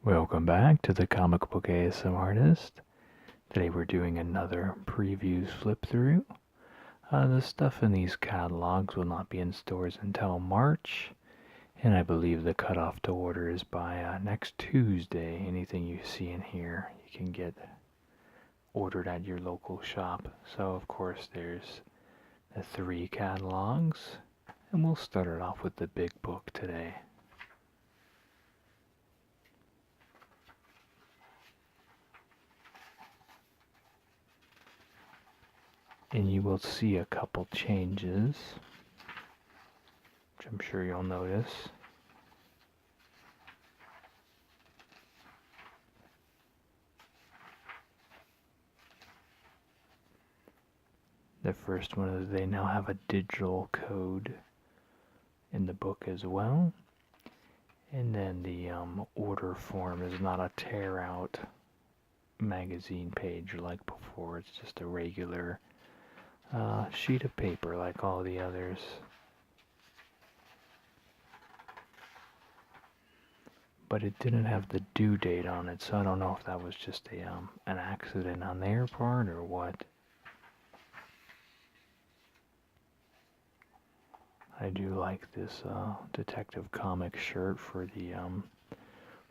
Welcome back to the Comic Book ASM Artist. Today we're doing another previews flip through. The stuff in these catalogs will not be in stores until March, and I believe the cutoff to order is by next Tuesday. Anything you see in here you can get ordered at your local shop. So of course there's the 3 catalogs, and we'll start it off with the big book today. And you will see a couple changes, which I'm sure you'll notice. The first one is they now have a digital code in the book as well. And then the order form is not a tear out magazine page like before. It's just a regular sheet of paper like all the others. But it didn't have the due date on it, so I don't know if that was just an accident on their part or what. I do like this Detective Comics shirt for the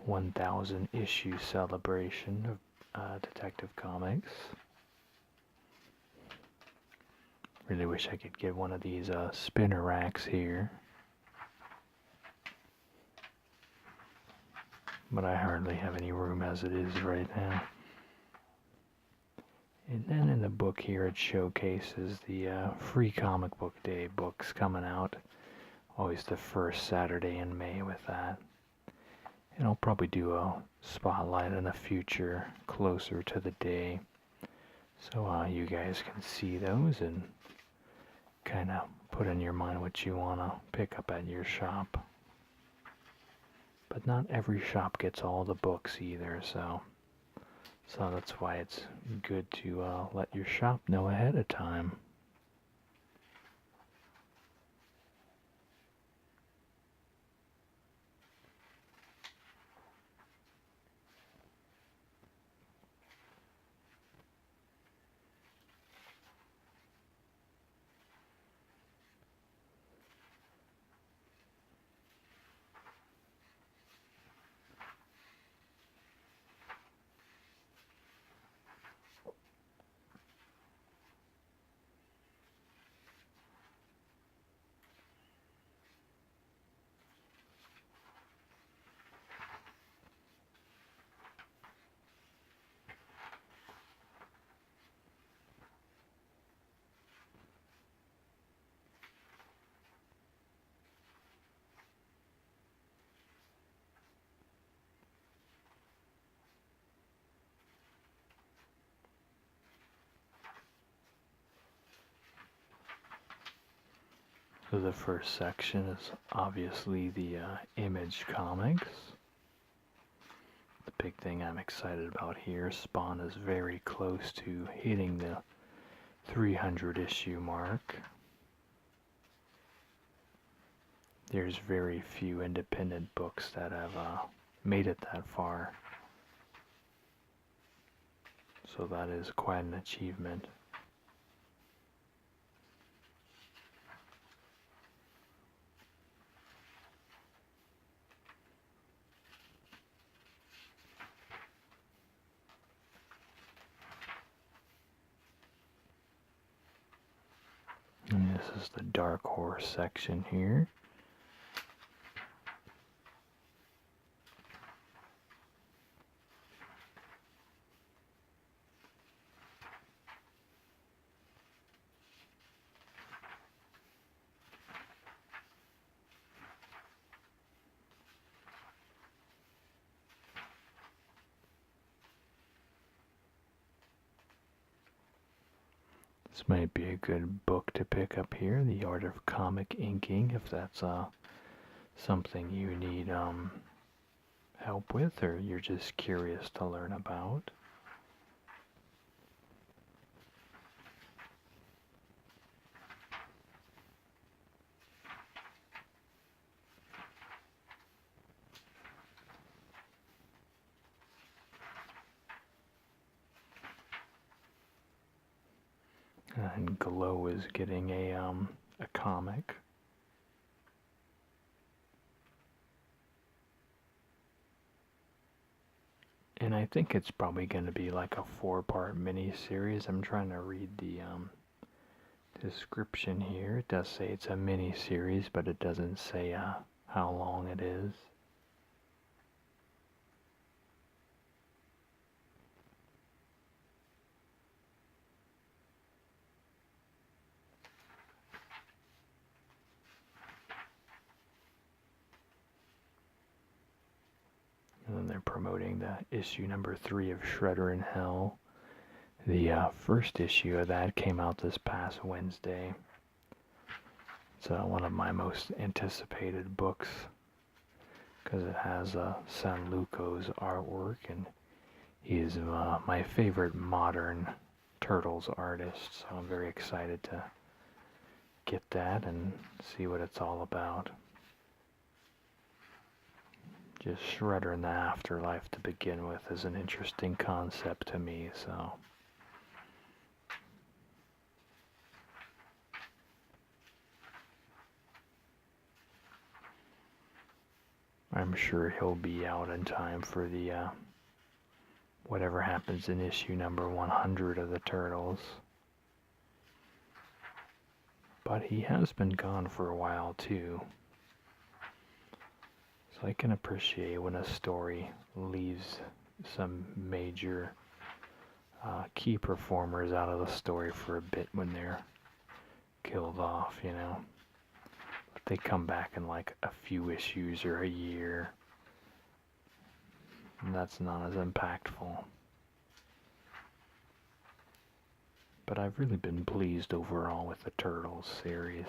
1,000 issue celebration of Detective Comics. Really wish I could get one of these spinner racks here, but I hardly have any room as it is right now. And then in the book here it showcases the free comic book day books coming out. Always the first Saturday in May with that. And I'll probably do a spotlight in the future closer to the day, so you guys can see those and kind of put in your mind what you want to pick up at your shop. But not every shop gets all the books either, so that's why it's good to let your shop know ahead of time. So the first section is obviously the Image comics. The big thing I'm excited about here, Spawn is very close to hitting the 300 issue mark. There's very few independent books that have made it that far. So that is quite an achievement. And this is the Dark Horse section here. This might be a good book to pick up here, The Art of Comic Inking, if that's something you need help with or you're just curious to learn about. And Glow is getting a comic. And I think it's probably going to be like a 4-part mini-series. I'm trying to read the description here. It does say it's a mini-series, but it doesn't say how long it is. And then they're promoting the issue number 3 of Shredder in Hell. The first issue of that came out this past Wednesday. It's one of my most anticipated books because it has San Luco's artwork, and he's my favorite modern Turtles artist, so I'm very excited to get that and see what it's all about. Just Shredder in the afterlife to begin with is an interesting concept to me, so I'm sure he'll be out in time for the whatever happens in issue number 100 of the Turtles. But he has been gone for a while too. So I can appreciate when a story leaves some major key performers out of the story for a bit when they're killed off, you know. But they come back in like a few issues or a year, and that's not as impactful. But I've really been pleased overall with the Turtles series.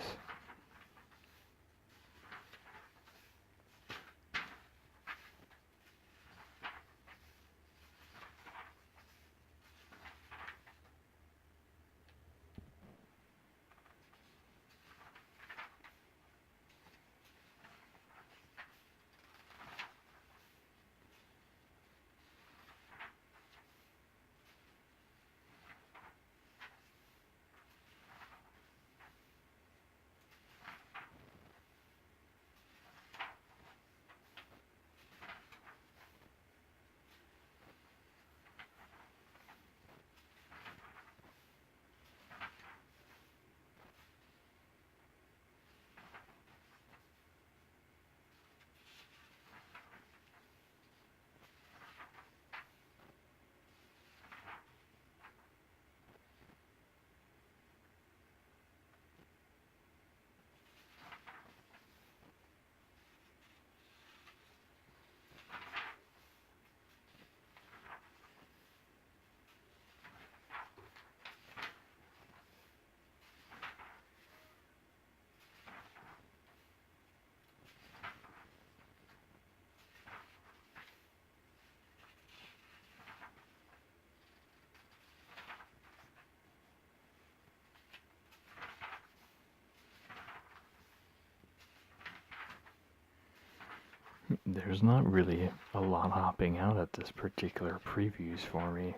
There's not really a lot hopping out at this particular previews for me.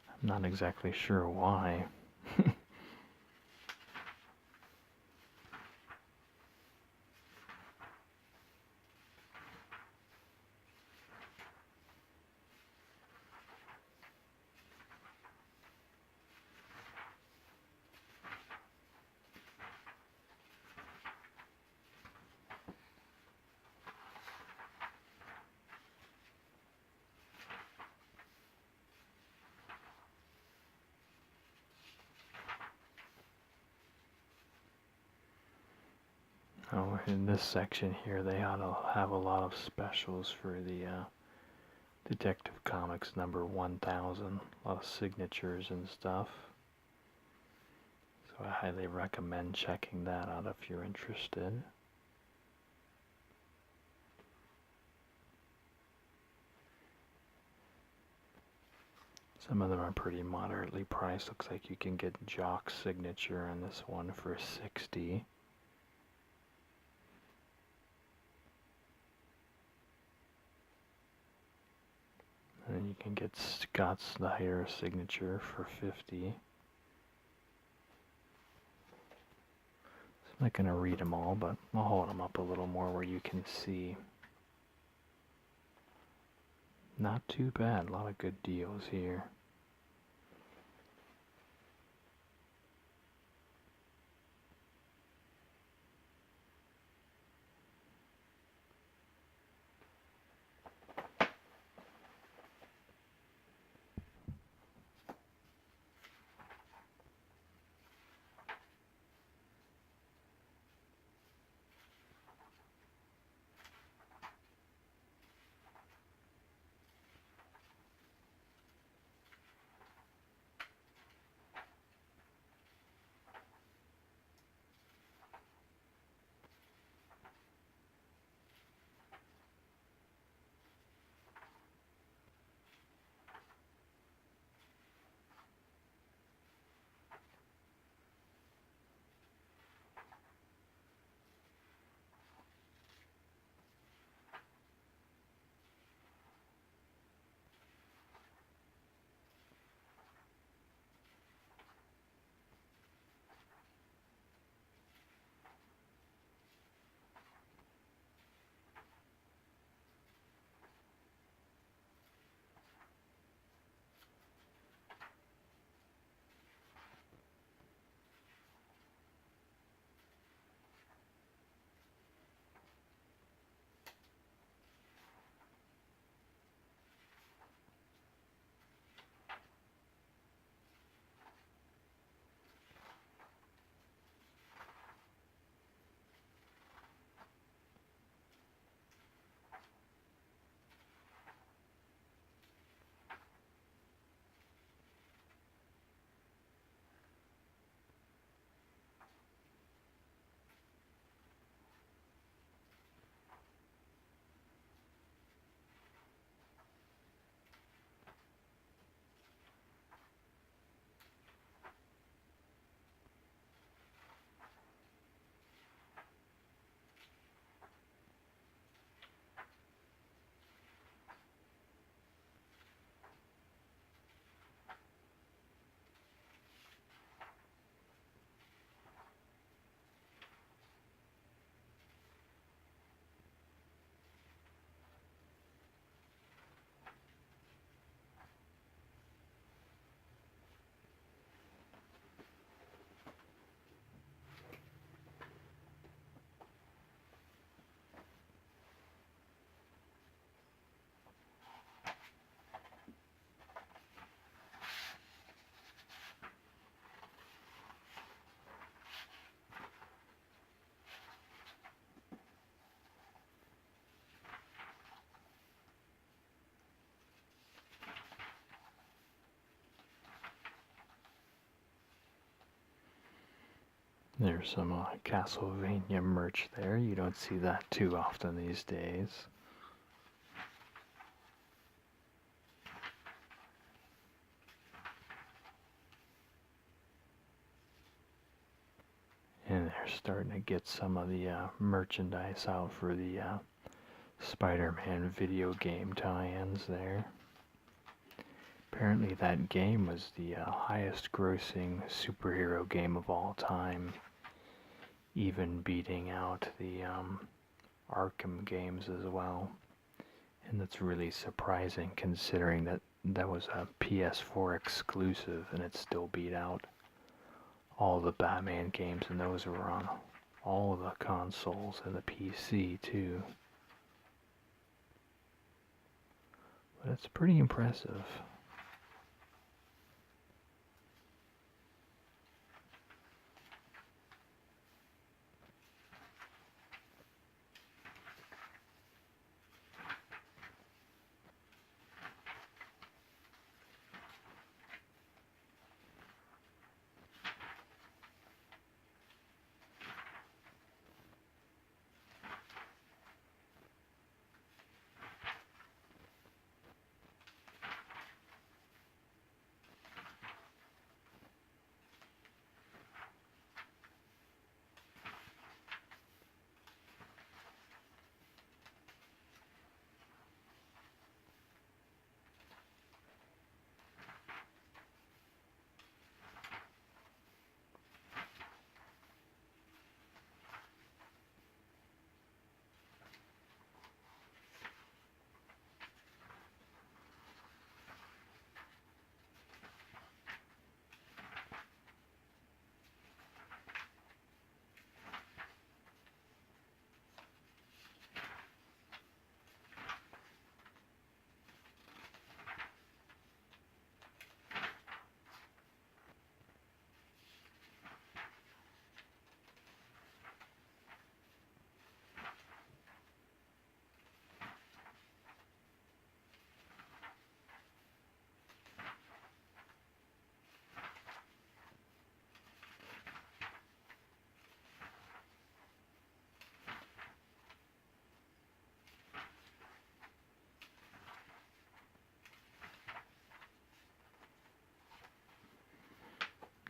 I'm not exactly sure why. Oh, in this section here, they ought to have a lot of specials for the Detective Comics number 1000. A lot of signatures and stuff. So I highly recommend checking that out if you're interested. Some of them are pretty moderately priced. Looks like you can get Jock's signature on this one for $60. And then you can get Scott Snyder's signature for $50. not going to read them all, but I'll hold them up a little more where you can see. Not too bad, a lot of good deals here. There's some Castlevania merch there. You don't see that too often these days. And they're starting to get some of the merchandise out for the Spider-Man video game tie-ins there. Apparently that game was the highest grossing superhero game of all time, even beating out the Arkham games as well. And that's really surprising considering that that was a PS4 exclusive and it still beat out all the Batman games, and those were on all the consoles and the PC too. But it's pretty impressive.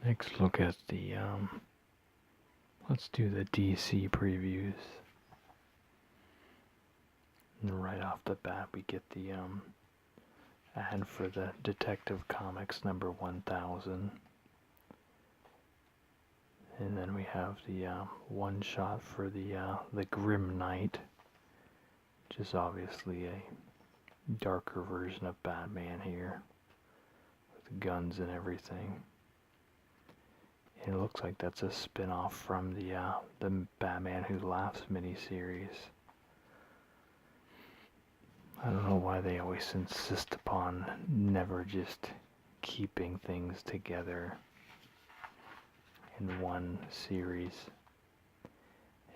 Next look at the, let's do the DC previews. And right off the bat we get the ad for the Detective Comics number 1000. And then we have the one shot for the Grim Knight, which is obviously a darker version of Batman here, with guns and everything. And it looks like that's a spin-off from the Batman Who Laughs miniseries. I don't know why they always insist upon never just keeping things together in one series.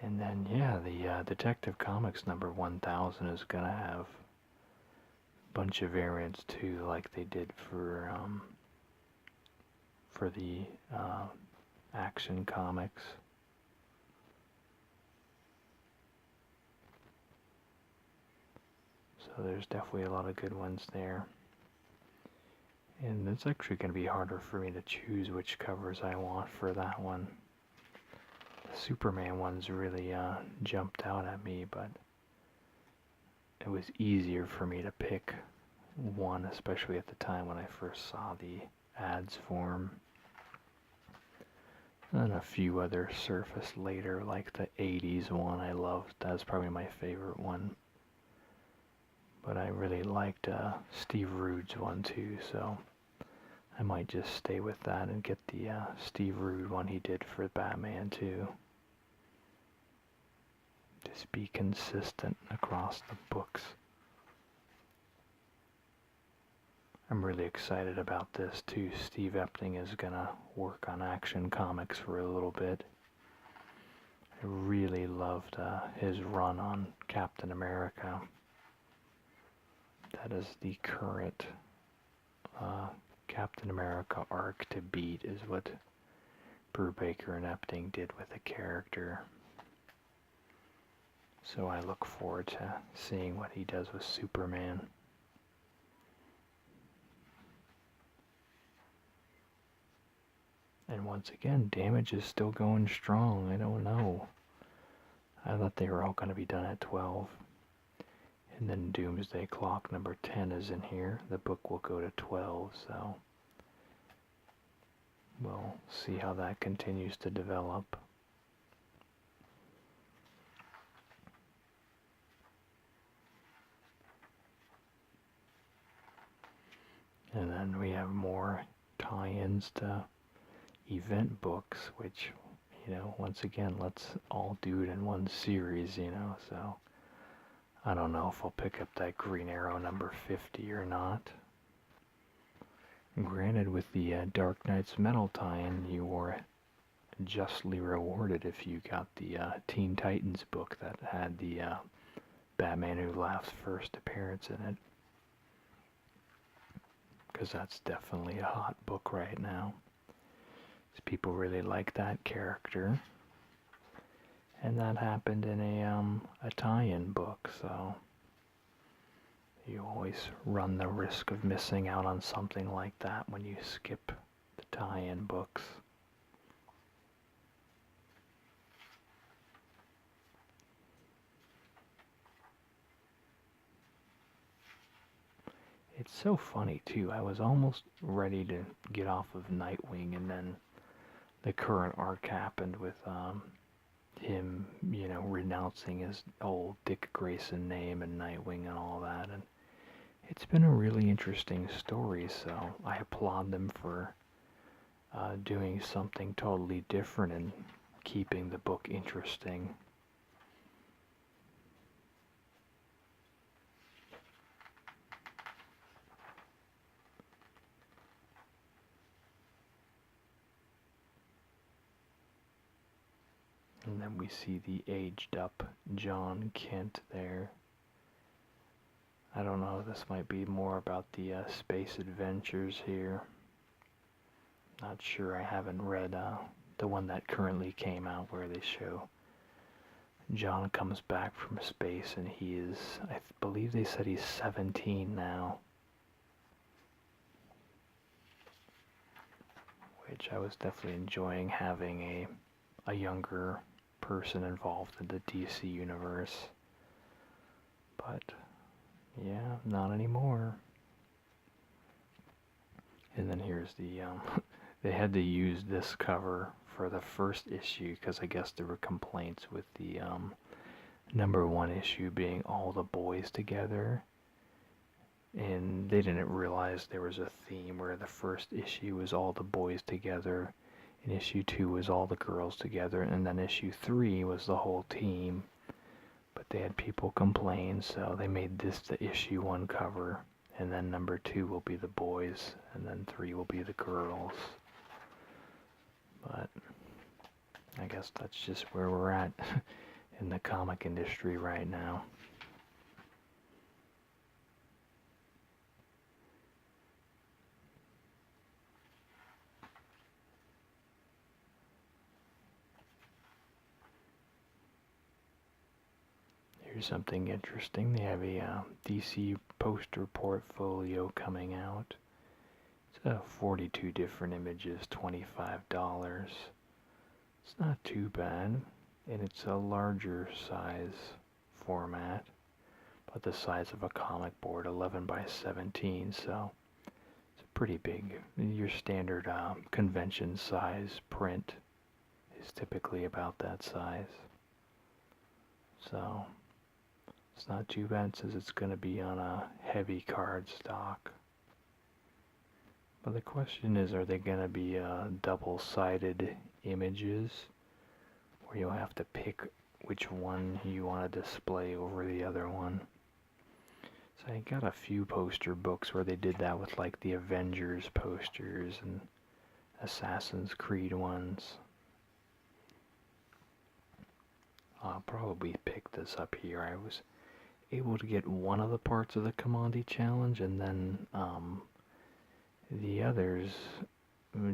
And then, yeah, the Detective Comics number 1000 is gonna have a bunch of variants too, like they did for the Action Comics. So there's definitely a lot of good ones there. And it's actually going to be harder for me to choose which covers I want for that one. The Superman ones really jumped out at me, but it was easier for me to pick one, especially at the time when I first saw the ads for them. And a few others surfaced later, like the 80s one I loved. That was probably my favorite one. But I really liked Steve Rude's one too, so I might just stay with that and get the Steve Rude one he did for Batman too. Just be consistent across the books. I'm really excited about this too. Steve Epting is gonna work on Action Comics for a little bit. I really loved his run on Captain America. That is the current Captain America arc to beat, is what Brubaker and Epting did with the character. So I look forward to seeing what he does with Superman. And once again, Damage is still going strong. I don't know. I thought they were all going to be done at 12. And then Doomsday Clock number 10 is in here. The book will go to 12, so we'll see how that continues to develop. And then we have more tie-ins to event books, which, once again, let's all do it in one series, so I don't know if I'll pick up that Green Arrow number 50 or not. Granted, with the Dark Knight's Metal tie-in, you were justly rewarded if you got the Teen Titans book that had the Batman Who Laughs first appearance in it. Because that's definitely a hot book right now. People really like that character. And that happened in a tie-in book, so you always run the risk of missing out on something like that when you skip the tie-in books. It's so funny too. I was almost ready to get off of Nightwing, and then the current arc happened with him, renouncing his old Dick Grayson name and Nightwing and all that, and it's been a really interesting story, so I applaud them for doing something totally different and keeping the book interesting. And then we see the aged up John Kent there. I don't know, this might be more about the space adventures here. Not sure, I haven't read the one that currently came out where they show John comes back from space and he is, I believe they said he's 17 now. which I was definitely enjoying having a younger person involved in the DC universe. But yeah, not anymore. And then here's the they had to use this cover for the first issue because I guess there were complaints with the #1 issue being all the boys together, and they didn't realize there was a theme where the first issue was all the boys together, and issue 2 was all the girls together, and then issue 3 was the whole team. But they had people complain, so they made this the issue 1 cover, and then #2 will be the boys, and then 3 will be the girls. But I guess that's just where we're at in the comic industry right now. Here's something interesting. They have a DC poster portfolio coming out. It's 42 different images, $25. It's not too bad, and it's a larger size format, but the size of a comic board, 11 by 17, so it's pretty big. Your standard convention size print is typically about that size. So it's not too bad. It says it's going to be on a heavy cardstock. But the question is, are they going to be double-sided images where you'll have to pick which one you want to display over the other one? So I got a few poster books where they did that with like the Avengers posters and Assassin's Creed ones. I'll probably pick this up here. I was able to get one of the parts of the Commandi challenge, and then the others,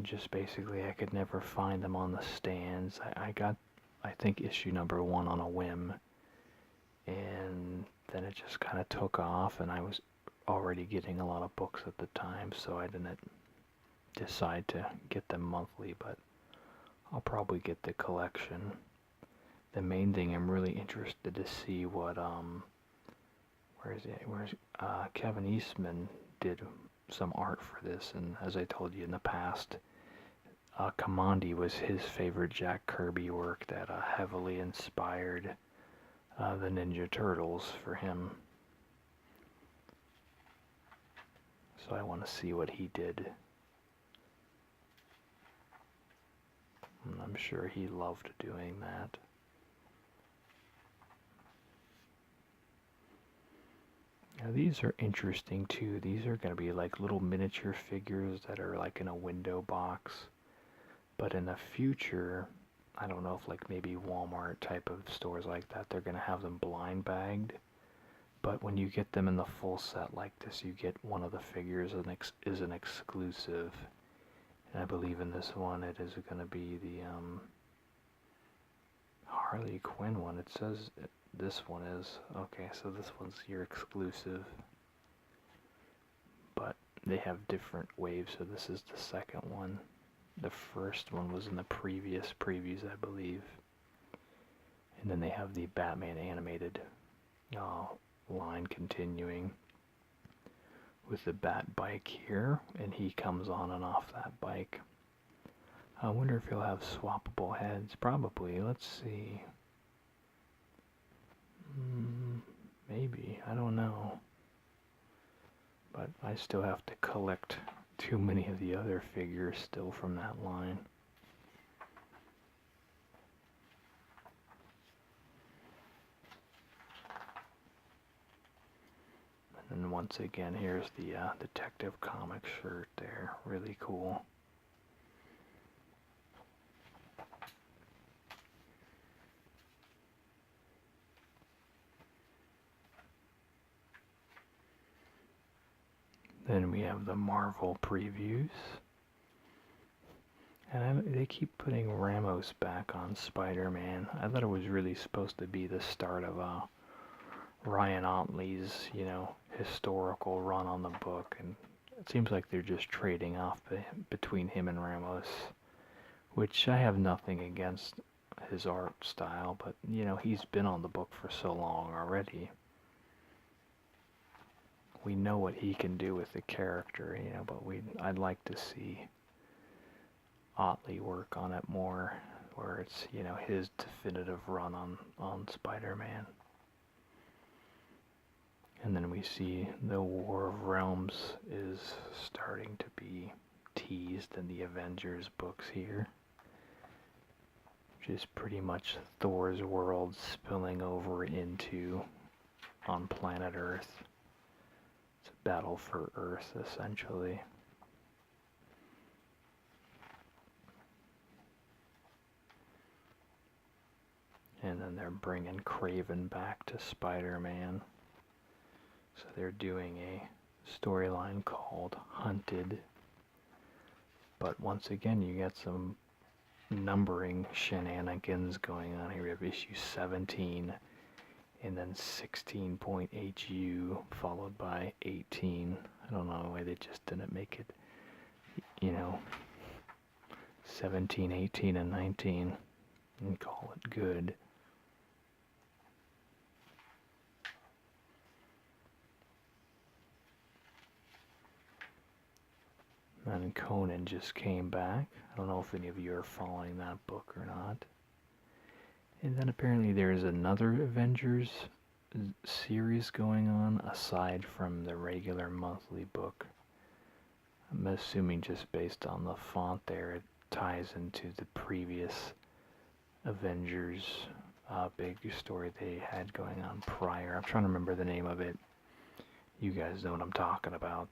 just basically I could never find them on the stands. I got, I think, issue #1 on a whim, and then it just kind of took off, and I was already getting a lot of books at the time, so I didn't decide to get them monthly, but I'll probably get the collection. The main thing I'm really interested to see what where's Kevin Eastman did some art for this, and as I told you in the past, Commandi was his favorite Jack Kirby work that heavily inspired the Ninja Turtles for him. So I want to see what he did. And I'm sure he loved doing that. Now these are interesting too. These are going to be like little miniature figures that are like in a window box. But in the future, I don't know if like maybe Walmart type of stores like that, they're going to have them blind bagged. But when you get them in the full set like this, you get one of the figures is an exclusive. And I believe in this one it is going to be the Harley Quinn one. It says this one is. Okay, so this one's your exclusive. But they have different waves, so this is the second one. The first one was in the previous previews, I believe. And then they have the Batman animated line continuing with the Bat bike here, and he comes on and off that bike. I wonder if he'll have swappable heads. Probably. Let's see. Maybe. I don't know. But I still have to collect too many of the other figures still from that line. And once again, here's the Detective Comics shirt there. Really cool. Then we have the Marvel previews. And they keep putting Ramos back on Spider-Man. I thought it was really supposed to be the start of Ryan Ottley's, historical run on the book, and it seems like they're just trading off between him and Ramos, which I have nothing against his art style, but he's been on the book for so long already. We know what he can do with the character, but I'd like to see Otley work on it more, where it's, his definitive run on Spider-Man. And then we see the War of Realms is starting to be teased in the Avengers books here. Which is pretty much Thor's world spilling over into on planet Earth. It's a battle for Earth, essentially. And then they're bringing Kraven back to Spider-Man. So they're doing a storyline called Hunted. But once again, you get some numbering shenanigans going on here. We have issue 17, and then 16.HU, followed by 18. I don't know why they just didn't make it, 17, 18, and 19, and call it good. And Conan just came back. I don't know if any of you are following that book or not. And then apparently there's another Avengers series going on aside from the regular monthly book. I'm assuming just based on the font there, it ties into the previous Avengers big story they had going on prior. I'm trying to remember the name of it. You guys know what I'm talking about.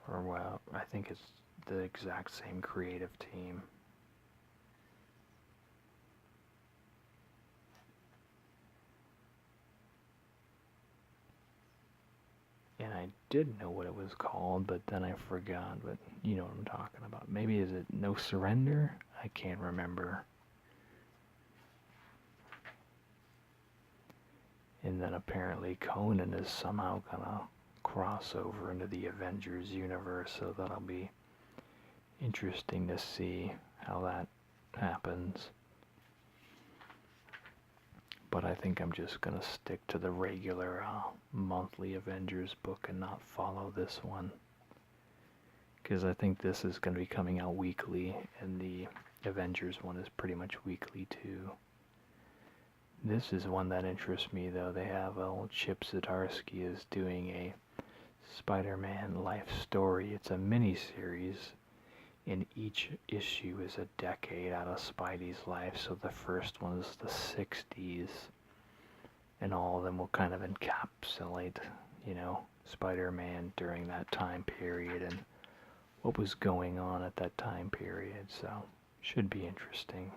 Or, well, I think it's the exact same creative team. And I did know what it was called, but then I forgot, but you know what I'm talking about. Maybe is it No Surrender? I can't remember. And then apparently Conan is somehow gonna cross over into the Avengers universe, so that'll be interesting to see how that happens. But I think I'm just gonna stick to the regular monthly Avengers book and not follow this one, because I think this is going to be coming out weekly, and the Avengers one is pretty much weekly too. This is one that interests me, though. They have old Chip Zdarsky is doing a Spider-Man life story. It's a mini-series, and each issue is a decade out of Spidey's life. So the first one is the 60s, and all of them will kind of encapsulate, Spider-Man during that time period and what was going on at that time period. So, should be interesting.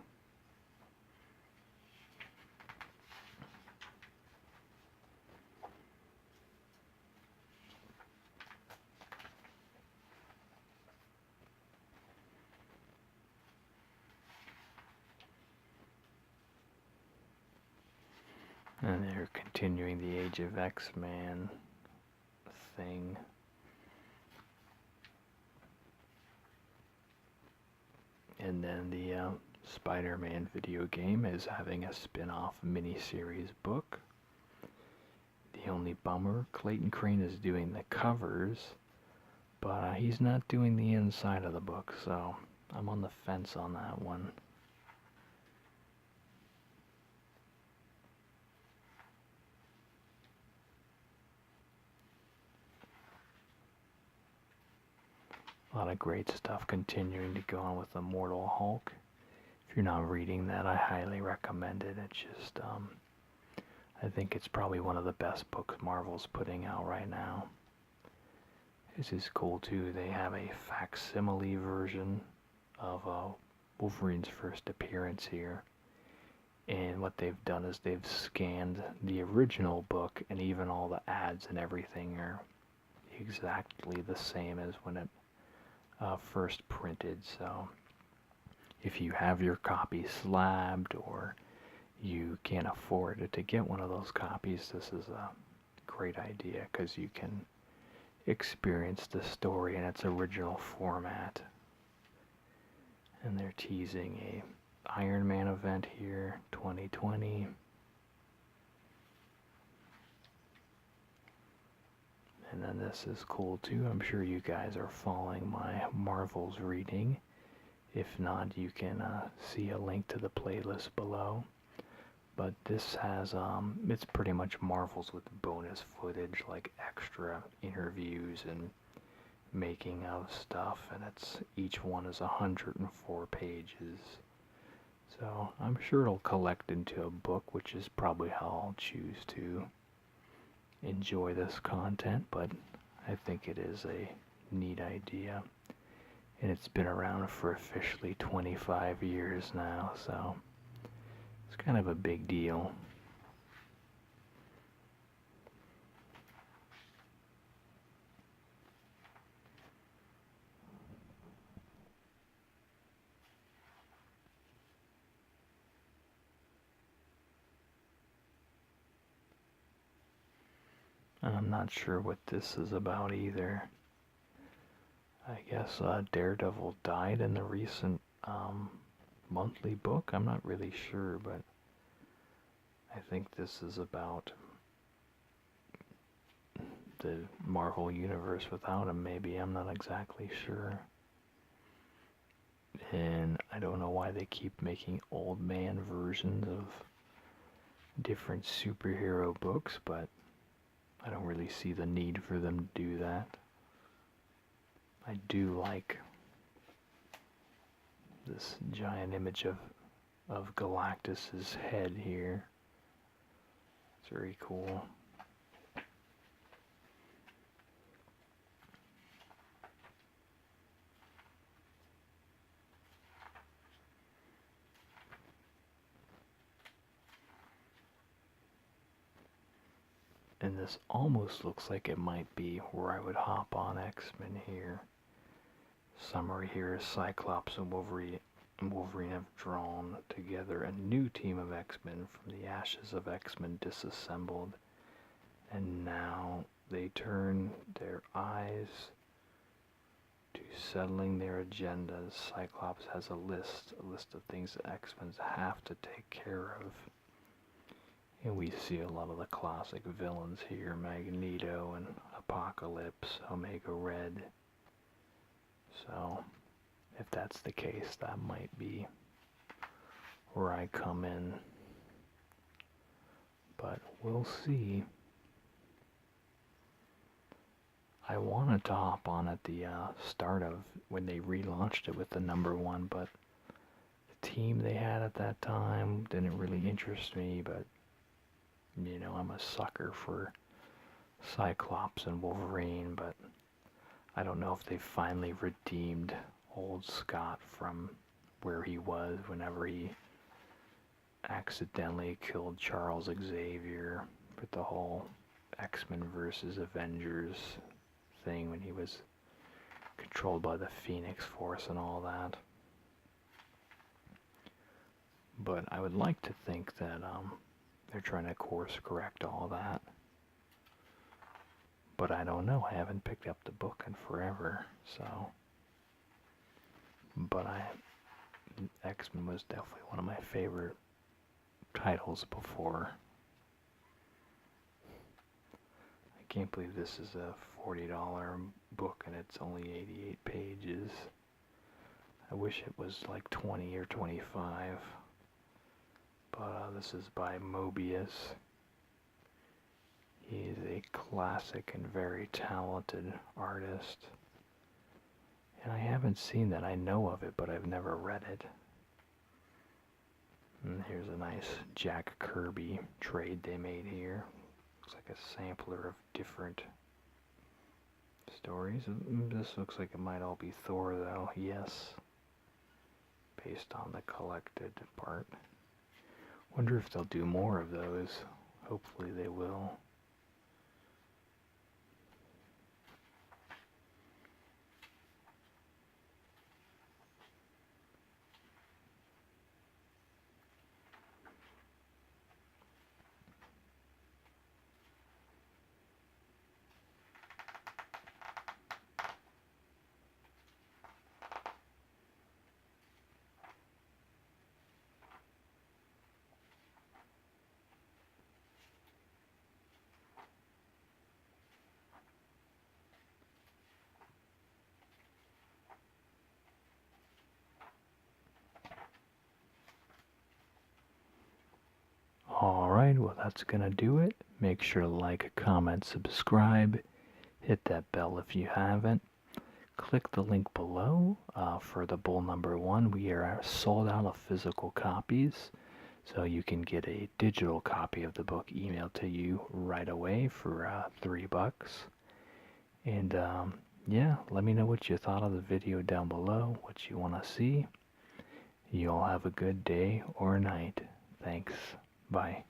And they're continuing the Age of X-Men thing. And then the Spider-Man video game is having a spin-off miniseries book. The only bummer, Clayton Crane is doing the covers, but he's not doing the inside of the book, so I'm on the fence on that one. A lot of great stuff continuing to go on with Immortal Hulk. If you're not reading that, I highly recommend it. It's just, I think it's probably one of the best books Marvel's putting out right now. This is cool too. They have a facsimile version of Wolverine's first appearance here. And what they've done is they've scanned the original book, and even all the ads and everything are exactly the same as when it first printed. So if you have your copy slabbed or you can't afford to get one of those copies, this is a great idea, because you can experience the story in its original format. And they're teasing a Iron Man event here, 2020. And then this is cool too. I'm sure you guys are following my Marvels reading. If not, you can see a link to the playlist below. But this has, it's pretty much Marvels with bonus footage, like extra interviews and making of stuff, and each one is 104 pages. So I'm sure it'll collect into a book, which is probably how I'll choose to enjoy this content, but I think it is a neat idea. And it's been around for officially 25 years now, so it's kind of a big deal. And I'm not sure what this is about either. I guess Daredevil died in the recent monthly book. I'm not really sure, but I think this is about the Marvel Universe without him, maybe. I'm not exactly sure. And I don't know why they keep making old man versions of different superhero books, but I don't really see the need for them to do that. I do like this giant image of Galactus's head here. It's very cool. And this almost looks like it might be where I would hop on X-Men here. Summary here is Cyclops and Wolverine have drawn together a new team of X-Men from the ashes of X-Men disassembled, and now they turn their eyes to settling their agendas. Cyclops has a list of things that X-Men have to take care of. And we see a lot of the classic villains here, Magneto and Apocalypse, Omega Red. So, if that's the case, that might be where I come in. But we'll see. I wanted to hop on at the start of when they relaunched it with the #1, but the team they had at that time didn't really interest me, but you know, I'm a sucker for Cyclops and Wolverine, but I don't know if they finally redeemed old Scott from where he was whenever he accidentally killed Charles Xavier with the whole X-Men versus Avengers thing when he was controlled by the Phoenix Force and all that. But I would like to think that they're trying to course correct all that. But I don't know. I haven't picked up the book in forever, so. But X-Men was definitely one of my favorite titles before. I can't believe this is a $40 book and it's only 88 pages. I wish it was like 20 or 25. But this is by Mobius. He is a classic and very talented artist. And I haven't seen that. I know of it, but I've never read it. And here's a nice Jack Kirby trade they made here. Looks like a sampler of different stories. This looks like it might all be Thor, though. Yes. Based on the collected part. Wonder if they'll do more of those. Hopefully they will. Well, that's gonna do it. Make sure to like, comment, subscribe. Hit that bell if you haven't. Click the link below for the Bull number 1. We are sold out of physical copies, so you can get a digital copy of the book emailed to you right away for $3. And yeah, let me know what you thought of the video down below, what you want to see. You all have a good day or night. Thanks. Bye.